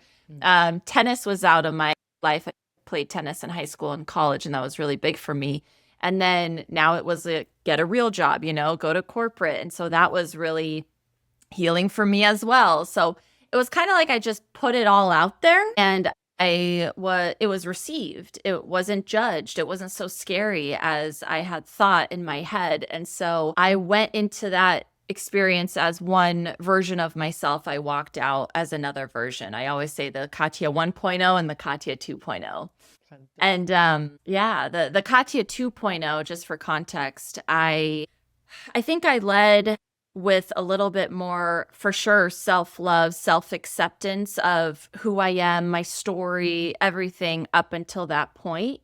tennis was out of my life. I played tennis in high school and college, and that was really big for me. And then now it was get a real job, go to corporate. And so that was really healing for me as well. So it was kind of like I just put it all out there and it was received. It wasn't judged. It wasn't so scary as I had thought in my head. And so I went into that experience as one version of myself. I walked out as another version. I always say the Katya 1.0 and the Katya 2.0. And the Katya 2.0, just for context, I think I led with a little bit more, for sure, self-love, self-acceptance of who I am, my story, everything up until that point.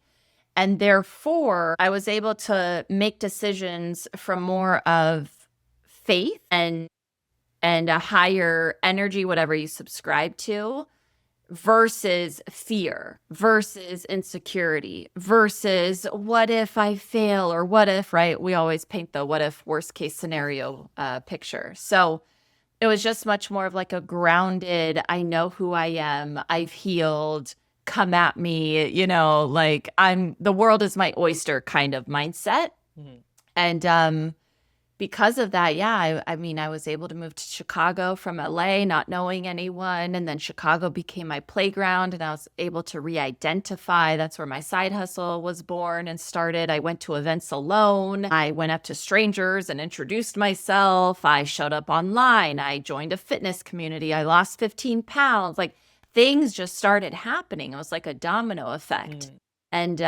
And therefore, I was able to make decisions from more of faith and a higher energy, whatever you subscribe to, versus fear, versus insecurity, versus what if I fail, or what if, right? We always paint the what if worst case scenario picture. So it was just much more of like a grounded, I know who I am, I've healed, come at me, like the world is my oyster kind of mindset. And because of that, I mean, I was able to move to Chicago from LA, not knowing anyone. And then Chicago became my playground and I was able to re-identify. That's where my side hustle was born and started. I went to events alone. I went up to strangers and introduced myself. I showed up online. I joined a fitness community. I lost 15 pounds. Like things just started happening. It was like a domino effect. And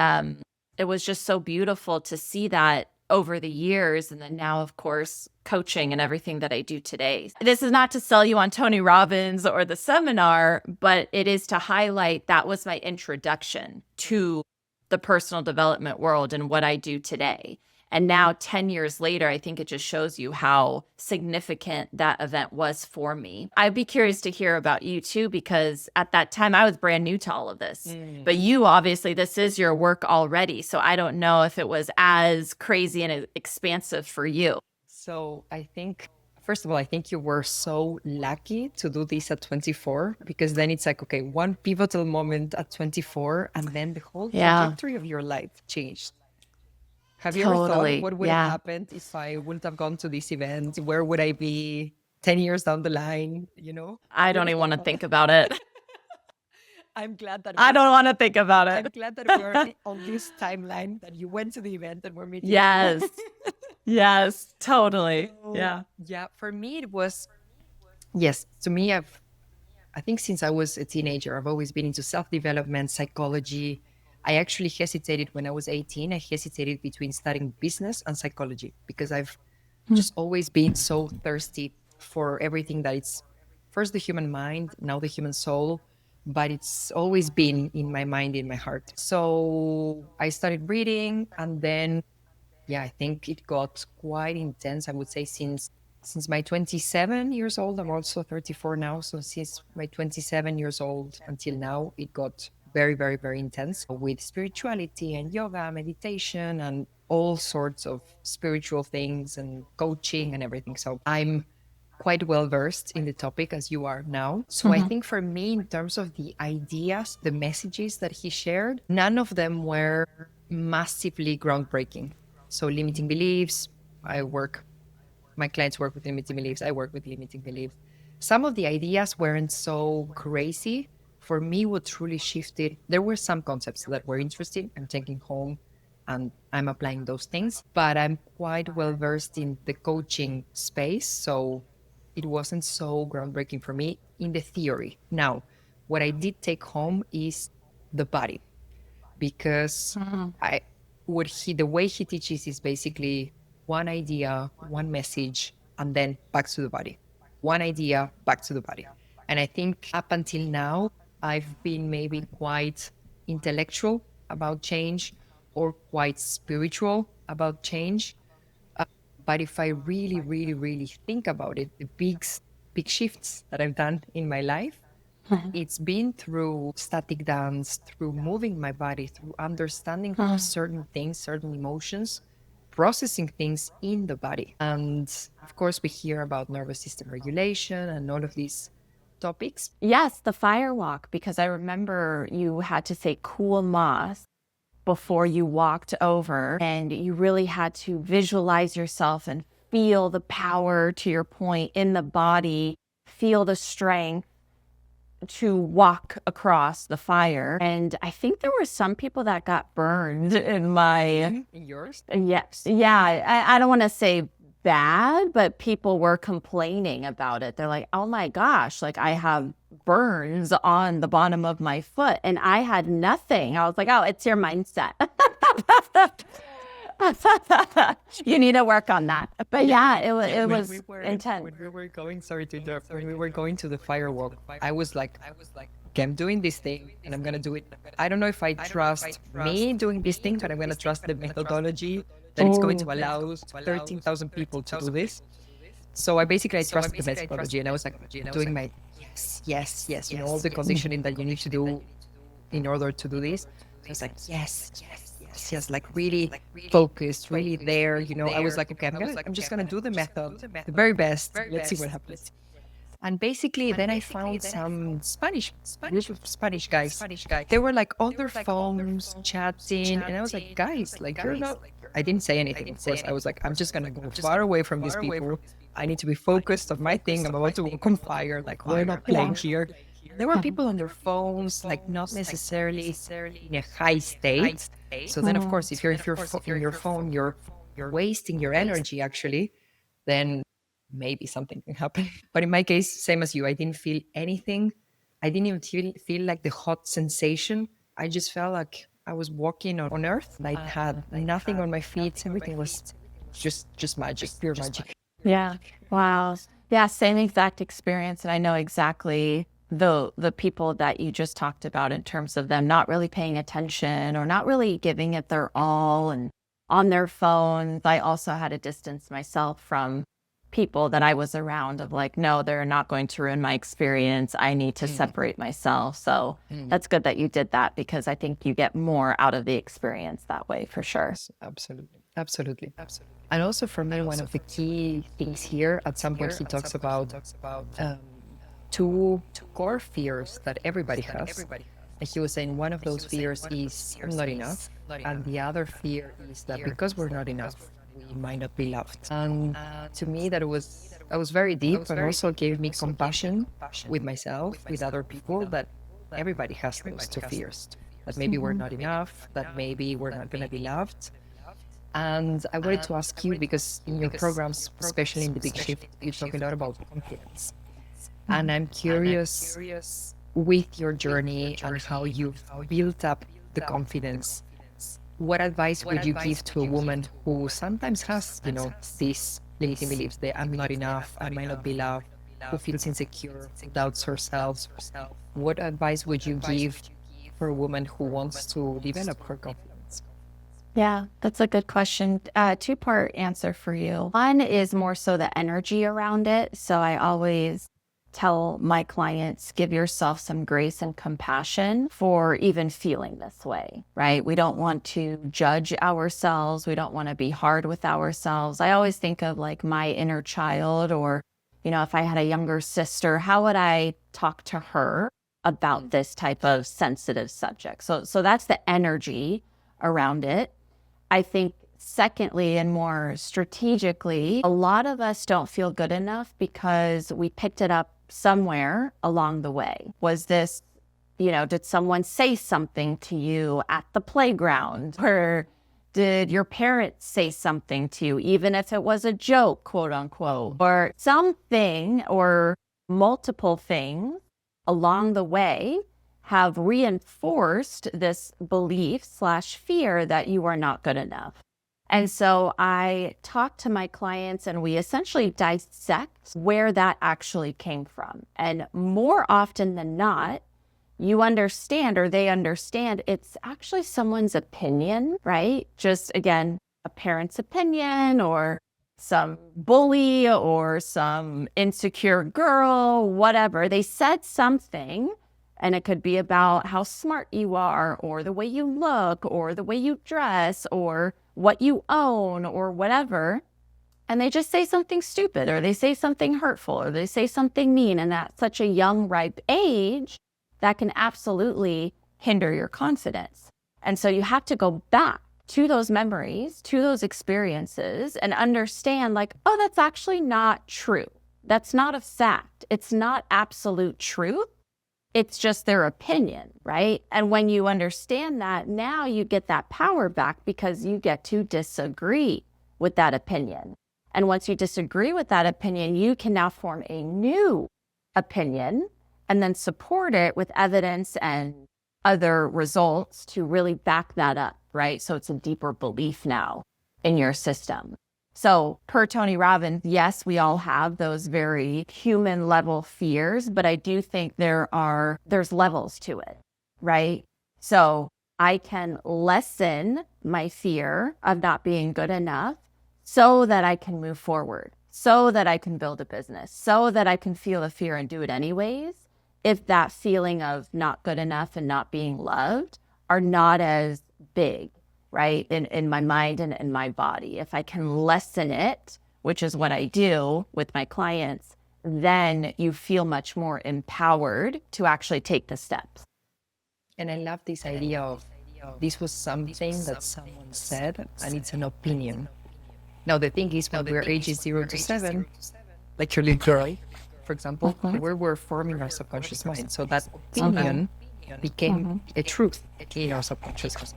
it was just so beautiful to see that over the years. And then now, of course, coaching and everything that I do today. This is not to sell you on Tony Robbins or the seminar, but it is to highlight that was my introduction to the personal development world and what I do today. And now 10 years later, I think it just shows you how significant that event was for me. I'd be curious to hear about you too, because at that time I was brand new to all of this. But you obviously, this is your work already. So I don't know if it was as crazy and expansive for you. So I think, first of all, I think you were so lucky to do this at 24, because then it's like, okay, one pivotal moment at 24, and then the whole trajectory of your life changed. Have you ever thought what would have happened if I wouldn't have gone to this event? Where would I be 10 years down the line? I don't even want to think about it. I'm glad that I don't want to think about I'm it. glad that we're on this timeline, that you went to the event and we're meeting. Yes. Yes, totally. Yeah. Yeah, for me it was, yes, to me, I think since I was a teenager, I've always been into self-development, psychology. I actually hesitated when I was 18. I hesitated between studying business and psychology, because I've just always been so thirsty for everything that it's first the human mind, now the human soul, but it's always been in my mind, in my heart. So I started reading, and then, yeah, I think it got quite intense, I would say, since my 27 years old. I'm also 34 now. So since my 27 years old until now, it got very, very, very intense with spirituality and yoga, meditation, and all sorts of spiritual things and coaching and everything. So I'm quite well versed in the topic, as you are now. So I think for me, in terms of the ideas, the messages that he shared, none of them were massively groundbreaking. So limiting beliefs, my clients work with limiting beliefs, I work with limiting beliefs. Some of the ideas weren't so crazy. For me, what truly shifted, there were some concepts that were interesting. I'm taking home and I'm applying those things, but I'm quite well versed in the coaching space. So it wasn't so groundbreaking for me in the theory. Now, what I did take home is the body, because the way he teaches is basically one idea, one message, and then back to the body. One idea, back to the body. And I think up until now, I've been maybe quite intellectual about change or quite spiritual about change. But if I really, really, really think about it, the big shifts that I've done in my life, it's been through static dance, through moving my body, through understanding certain things, certain emotions, processing things in the body. And of course, we hear about nervous system regulation and all of these topics. Yes, the fire walk, because I remember you had to say cool moss before you walked over, and you really had to visualize yourself and feel the power, to your point, in the body, feel the strength to walk across the fire. And I think there were some people that got burned in my... In yours? Yes. Yeah. I don't want to say bad, but people were complaining about it. They're like, oh my gosh, like I have burns on the bottom of my foot. And I had nothing. I was like, oh, it's your mindset. You need to work on that. But yeah, it was intense. When we were going, sorry to interrupt, when we were going to the firewalk, I was like, okay, I'm doing this thing and I'm going to do it. I don't know if I trust me doing this thing, but I'm going to trust the methodology that it's going to allow 13,000 people to do this. So I trust the methodology, and I was like doing my yes, all the conditioning that you need to do in order to do this. So I was like, yes, like really focused, really there. I was like, okay, I'm just gonna do the method, the very best. Let's see what happens. And basically, then I found some group of Spanish guys. They were like on their phones chatting, and I was like, guys, like you're not. I didn't say anything, of course. I was like, I'm just gonna go far away from these people. I need to be focused on my thing. I'm about to walk on fire. Like we're not playing here. There were people on their phones, like not necessarily in a high state. So then, of course, if you're in your phone, you're wasting your energy actually. Then maybe something can happen. But in my case, same as you, I didn't feel anything. I didn't even feel like the hot sensation. I just felt like I was walking on earth. I had nothing on my feet. Everything was just magic, pure magic. Yeah. Wow. Yeah. Same exact experience. And I know exactly the people that you just talked about in terms of them not really paying attention or not really giving it their all. And on their phones. I also had to distance myself from people that I was around of like, no, they're not going to ruin my experience. I need to separate myself. So that's good that you did that, because I think you get more out of the experience that way for sure. Absolutely. Absolutely. Absolutely. And also for me, one of the key things here, at some point he talks about two core fears that everybody has. And he was saying one of those fears is I'm not enough. And the other fear is that because we're not enough, we might not be loved. And to me, that was very deep, and also gave me compassion with myself, with other people, that everybody has those two fears. That maybe we're not enough, that maybe we're not going to be loved. And I wanted to ask you, because in your programs, especially in the Big Shift, you talk a lot about confidence. And I'm curious, with your journey and how you've built up the confidence, what advice would you give to a woman who sometimes has, these limiting beliefs that I'm not enough, I might not be loved, who feels insecure, doubts herself? What advice would you give for a woman who wants to develop her confidence? Yeah, that's a good question. Two-part answer for you. One is more so the energy around it. So I always tell my clients, give yourself some grace and compassion for even feeling this way, right? We don't want to judge ourselves. We don't want to be hard with ourselves. I always think of like my inner child, or, if I had a younger sister, how would I talk to her about this type of sensitive subject? So that's the energy around it. I think secondly, and more strategically, a lot of us don't feel good enough because we picked it up somewhere along the way. Was this, did someone say something to you at the playground? Or did your parents say something to you, even if it was a joke, quote unquote, or something, or multiple things along the way have reinforced this belief/fear that you are not good enough. And so I talk to my clients and we essentially dissect where that actually came from. And more often than not, you understand, or they understand, it's actually someone's opinion, right? Just again, a parent's opinion, or some bully, or some insecure girl, whatever. They said something. And it could be about how smart you are, or the way you look, or the way you dress, or what you own, or whatever. And they just say something stupid, or they say something hurtful, or they say something mean. And at such a young, ripe age, that can absolutely hinder your confidence. And so you have to go back to those memories, to those experiences, and understand like, oh, that's actually not true. That's not a fact. It's not absolute truth. It's just their opinion, right? And when you understand that, now you get that power back, because you get to disagree with that opinion. And once you disagree with that opinion, you can now form a new opinion and then support it with evidence and other results to really back that up, right? So it's a deeper belief now in your system. So per Tony Robbins, yes, we all have those very human level fears, but I do think there's levels to it, right? So I can lessen my fear of not being good enough so that I can move forward, so that I can build a business, so that I can feel the fear and do it anyways, if that feeling of not good enough and not being loved are not as big, right, in my mind and in my body. If I can lessen it, which is what I do with my clients, then you feel much more empowered to actually take the steps. And I love this idea of this was something that someone said, and it's an opinion. Now, the thing is, when we're ages 0 to 7, like your little girl, for example, we're forming our subconscious mind. So that opinion became a truth in our subconscious mind.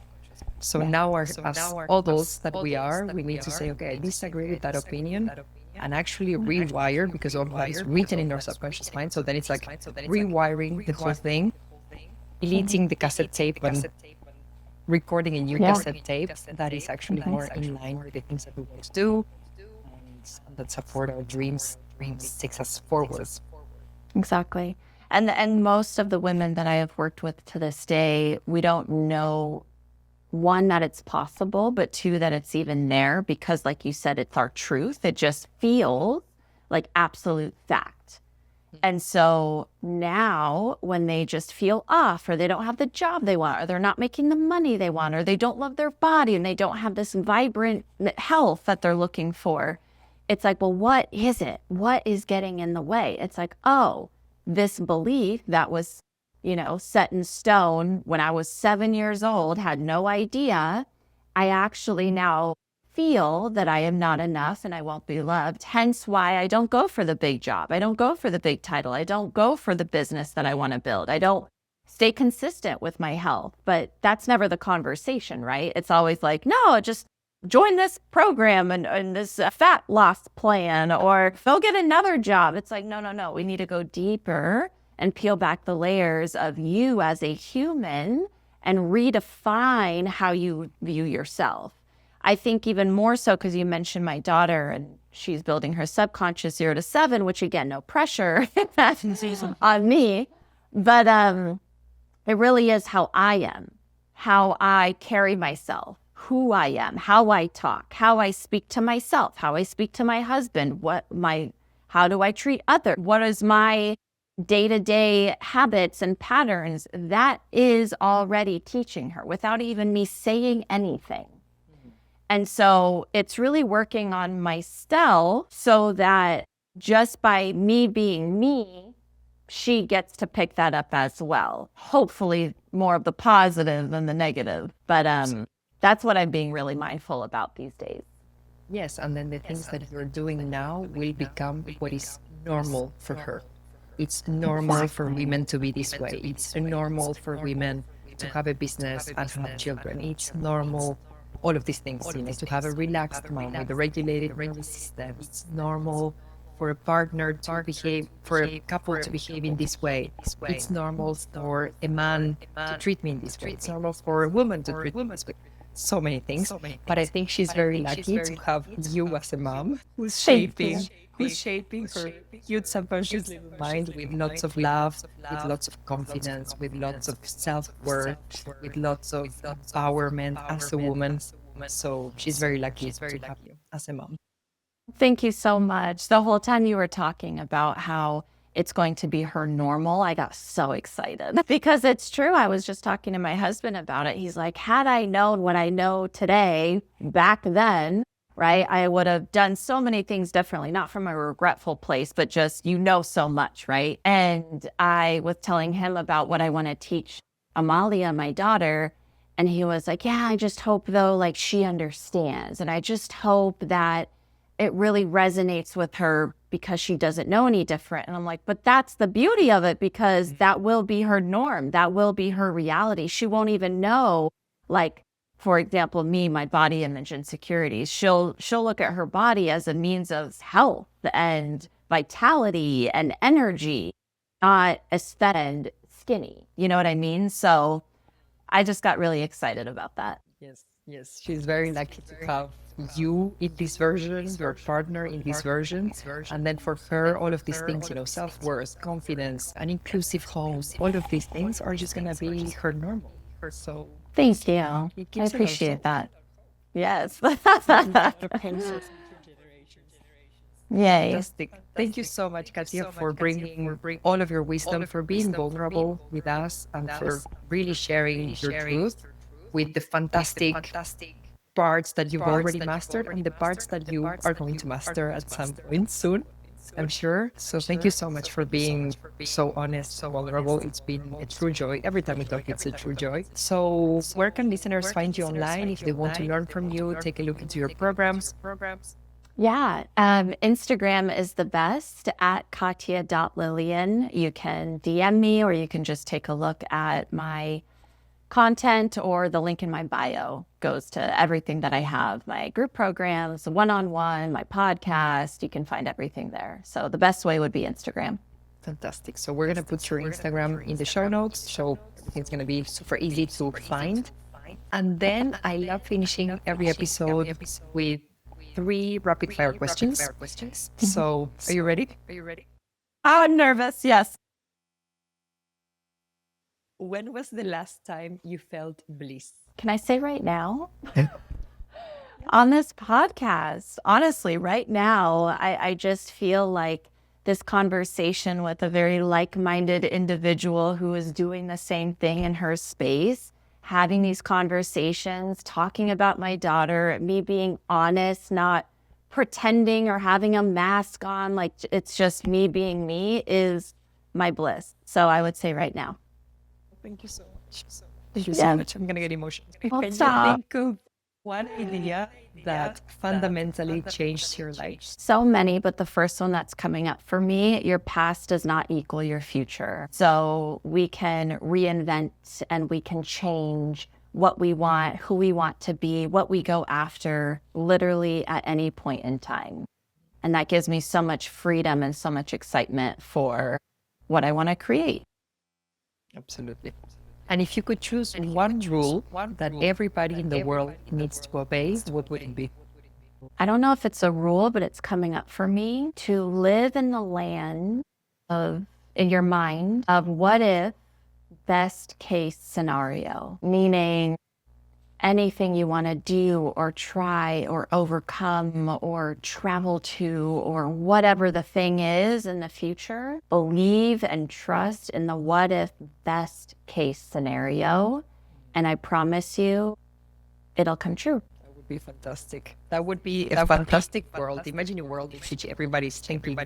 So now, as adults that we are, we need to say, okay, I disagree with that opinion, and actually rewire, because all of that is written in our subconscious mind. So then it's like rewiring the whole thing, deleting the cassette tape and recording a new cassette tape that is actually more in line with the things that we want to do, and that support our dreams, takes us forward. Exactly. And most of the women that I have worked with to this day, we don't know one, that it's possible, but two, that it's even there because, like you said, it's our truth. It just feels like absolute fact. And so now when they just feel off, or they don't have the job they want, or they're not making the money they want, or they don't love their body and they don't have this vibrant health that they're looking for, it's like, well, what is it? What is getting in the way? It's like, oh, this belief that was, set in stone when I was 7 years old, had no idea. I actually now feel that I am not enough and I won't be loved. Hence why I don't go for the big job. I don't go for the big title. I don't go for the business that I want to build. I don't stay consistent with my health. But that's never the conversation, right? It's always like, no, just join this program and this fat loss plan, or go get another job. It's like, no. We need to go deeper and peel back the layers of you as a human and redefine how you view yourself. I think even more so because you mentioned my daughter and she's building her subconscious 0 to 7, which again, no pressure on me. But it really is how I am, how I carry myself, who I am, how I talk, how I speak to myself, how I speak to my husband, how do I treat others? What is my day-to-day habits and patterns? That is already teaching her without even me saying anything. And so it's really working on myself so that just by me being me, she gets to pick that up as well. Hopefully more of the positive than the negative. But that's what I'm being really mindful about these days. Yes, and then the things that you're doing now will become what is normal for her. It's normal for women to be this way. It's normal for women to have a business and have children. It's normal. All of these things, to have a relaxed mom with a regulated nervous system. It's normal for a partner to behave, for a couple to behave in this way. It's normal for a man to treat me in this way. It's normal for a woman to treat me this way. So many things. But I think she's very lucky to have you as a mom who's shaping her cute subconscious little mind with lots of love, with lots of confidence, with lots of self-worth, with lots of empowerment as a woman. So she's very lucky to have you as a mom. Thank you so much. The whole time you were talking about how it's going to be her normal, I got so excited because it's true. I was just talking to my husband about it. He's like, had I known what I know today back then, right, I would have done so many things differently, not from a regretful place, but just, so much, right? And I was telling him about what I want to teach Amalia, my daughter. And he was like, yeah, I just hope though, like she understands. And I just hope that it really resonates with her because she doesn't know any different. And I'm like, but that's the beauty of it, because that will be her norm. That will be her reality. She won't even know, like, for example, me, my body image insecurities. She'll look at her body as a means of health and vitality and energy, not aesthetic and skinny. You know what I mean? So I just got really excited about that. Yes. She's very lucky to have you in this version, your partner in this version. And then for her, all of these things, self-worth, confidence, an inclusive home, all of these things are just going to be her normal. So thank you. I appreciate that. Yes. Yay. Fantastic. Thank you so much, Katya, for bringing all of your wisdom, for being vulnerable with us, and for really sharing your truth with the fantastic parts that you've already mastered and the parts that you are going to master at some point soon, I'm sure. So thank you so much for being so honest, so vulnerable. It's been a true joy. Every time we talk, it's a true joy. So where can listeners find you online if they want to learn from you, take a look into your programs? Yeah, Instagram is the best, at Katja.Lillian. You can DM me, or you can just take a look at my content, or the link in my bio goes to everything that I have, my group programs, one-on-one, my podcast. You can find everything there. So the best way would be Instagram. Fantastic. So we're going to put your Instagram in the show notes. So it's going to be super easy to find. And then I love finishing every episode with 3 rapid fire questions. So are you ready? I'm nervous. Yes. when was the last time you felt bliss? Can I say right now? On this podcast, honestly, right now, I just feel like this conversation with a very like-minded individual who is doing the same thing in her space, having these conversations, talking about my daughter, me being honest, not pretending or having a mask on, like it's just me being me, is my bliss. So I would say right now. Thank you so much. Thank you so much. I'm going to get emotional. Well, Can stop. you think of one idea that fundamentally changed your life? So many, but the first one that's coming up for me, your past does not equal your future. So we can reinvent and we can change what we want, who we want to be, what we go after, literally at any point in time. And that gives me so much freedom and so much excitement for what I want to create. Absolutely. And if you could choose one rule that everybody in the world needs to obey, what would it be? I don't know if it's a rule, but it's coming up for me to live in the land of, in your mind, of what if best case scenario, meaning anything you want to do or try or overcome or travel to or whatever the thing is in the future, believe and trust in the what if best case scenario. And I promise you, it'll come true. That would be fantastic. That would be a fantastic world. Imagine a world in which everybody's thinking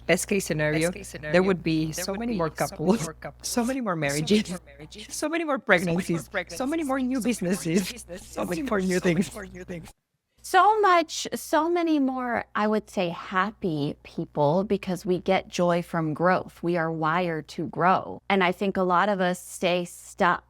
best case scenario. There would be so many more couples, so many more marriages, so many more pregnancies, so many more new businesses, so many more new things. So many more, I would say, happy people, because we get joy from growth. We are wired to grow. And I think a lot of us stay stuck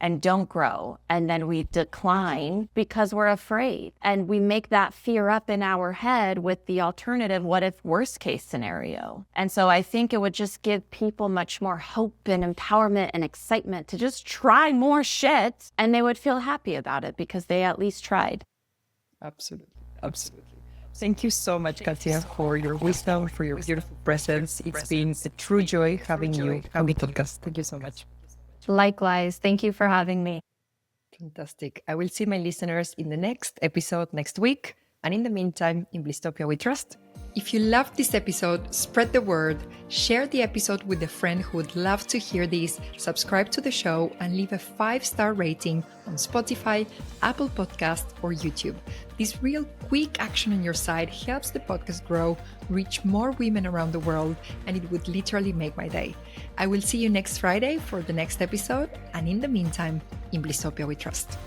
and don't grow, and then we decline because we're afraid. And we make that fear up in our head with the alternative, what if worst case scenario? And so I think it would just give people much more hope and empowerment and excitement to just try more shit, and they would feel happy about it because they at least tried. Absolutely. Absolutely. Thank you so much, Katya, for your wisdom, for your beautiful presence. It's been a true joy having you on the podcast. Thank you so much. Likewise. Thank you for having me. Fantastic. I will see my listeners in the next episode next week. And in the meantime, in Blisstopia we trust. If you loved this episode, spread the word, share the episode with a friend who would love to hear this, subscribe to the show, and leave a 5-star rating on Spotify, Apple Podcast, or YouTube. This real quick action on your side helps the podcast grow, reach more women around the world, and it would literally make my day. I will see you next Friday for the next episode, and in the meantime, in Blisstopia we trust.